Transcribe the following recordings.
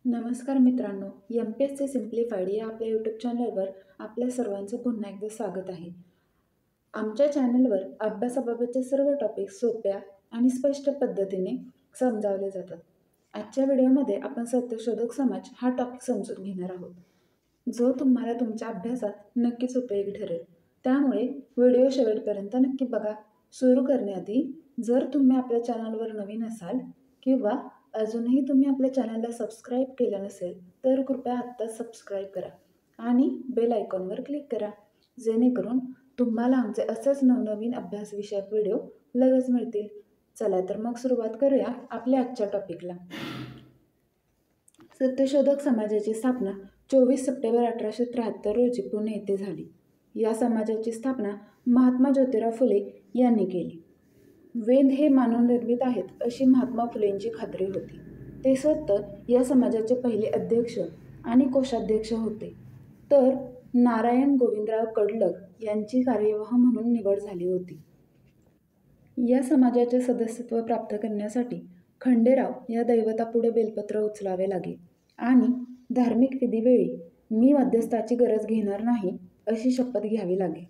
नमस्कार मित्रांनो, MPSC simplified या आपल्या यूट्यूब चॅनलवर आपल्या सर्वांचं पुन्हा एकदा स्वागत आहे. आमच्या चॅनलवर अभ्यासाबाबतचे सर्व टॉपिक सोप्या आणि स्पष्ट पद्धतीने समजावले जातात. आजच्या व्हिडिओमध्ये आपण सत्यशोधक समाज हा टॉपिक समजून घेणार आहोत, जो तुम्हाला तुमच्या अभ्यासात नक्कीच उपयोगी ठरेल. त्यामुळे व्हिडिओ शेवटपर्यंत नक्की बघा. सुरू करण्याआधी जर तुम्ही आपल्या चॅनलवर नवीन असाल किंवा अजूनही तुम्ही आपल्या चॅनलला सबस्क्राईब केलं नसेल तर कृपया आत्ताच सबस्क्राईब करा आणि बेल आयकॉनवर क्लिक करा, जेणेकरून तुम्हाला आमचे असेच नवनवीन अभ्यासविषयक व्हिडिओ लगेच मिळतील. चला तर मग सुरुवात करूया आपल्या आजच्या टॉपिकला. सत्यशोधक समाजाची स्थापना 24 सप्टेंबर 1873 रोजी पुणे येथे झाली. या समाजाची स्थापना महात्मा ज्योतिराव फुले यांनी केली. वेद हे मानवनिर्मित आहेत अशी महात्मा फुलेंची खात्री होती. ते स्वतः या समाजाचे पहिले अध्यक्ष आणि कोषाध्यक्ष होते, तर नारायण गोविंदराव कडलग यांची कार्यवाह म्हणून निवड झाली होती. या समाजाचे सदस्यत्व प्राप्त करण्यासाठी खंडेराव या दैवतापुढे बेलपत्र उचलावे लागे आणि धार्मिक विधीवेळी मी मध्यस्थाची गरज घेणार नाही अशी शपथ घ्यावी लागे.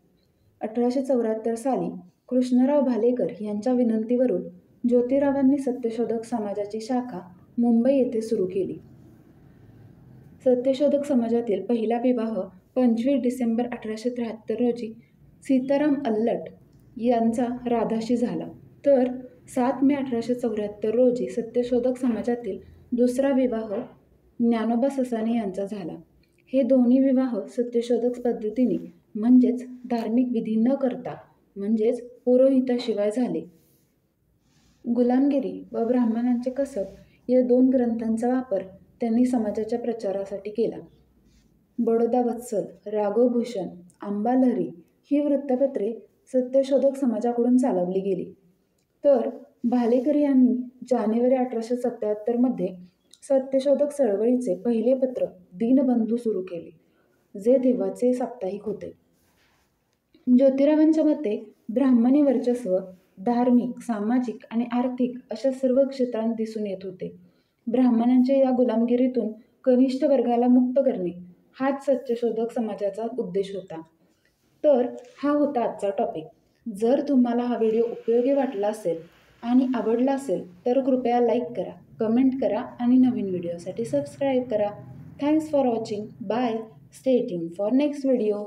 1874 साली कृष्णराव भालेकर यांच्या विनंतीवरून ज्योतिरावांनी सत्यशोधक समाजाची शाखा मुंबई येथे सुरू केली. सत्यशोधक समाजातील पहिला विवाह 25 डिसेंबर 1873 रोजी सीताराम अल्लट यांचा राधाशी झाला, तर 7 मे 1874 रोजी सत्यशोधक समाजातील दुसरा विवाह ज्ञानोबा ससाणे यांचा झाला. हे दोन्ही विवाह सत्यशोधक पद्धतीने म्हणजेच धार्मिक विधी न करता म्हणजेच पुरोहिताशिवाय झाले. गुलामगिरी व ब्राह्मणांचे कसब या 2 ग्रंथांचा वापर त्यांनी समाजाच्या प्रचारासाठी केला. बडोदा वत्सल, राघव भूषण, आंबालहरी ही वृत्तपत्रे सत्यशोधक समाजाकडून चालवली गेली, तर भालेकर यांनी जानेवारी 1877 मध्ये सत्यशोधक चळवळीचे पहिले पत्र दीनबंधू सुरू केले, जे तेव्हाचे साप्ताहिक होते. ज्योतिरावांच्या मते ब्राह्मणी वर्चस्व धार्मिक, सामाजिक आणि आर्थिक अशा सर्व क्षेत्रांत दिसून येत होते. ब्राह्मणांच्या या गुलामगिरीतून कनिष्ठ वर्गाला मुक्त करणे हाच सत्यशोधक समाजाचा उद्देश होता. तर हा होता आजचा टॉपिक. जर तुम्हाला हा व्हिडिओ उपयोगी वाटला असेल आणि आवडला असेल तर कृपया लाईक करा, कमेंट करा आणि नवीन व्हिडिओसाठी सबस्क्राईब करा. Thanks for watching. Bye. Stay tuned for next video.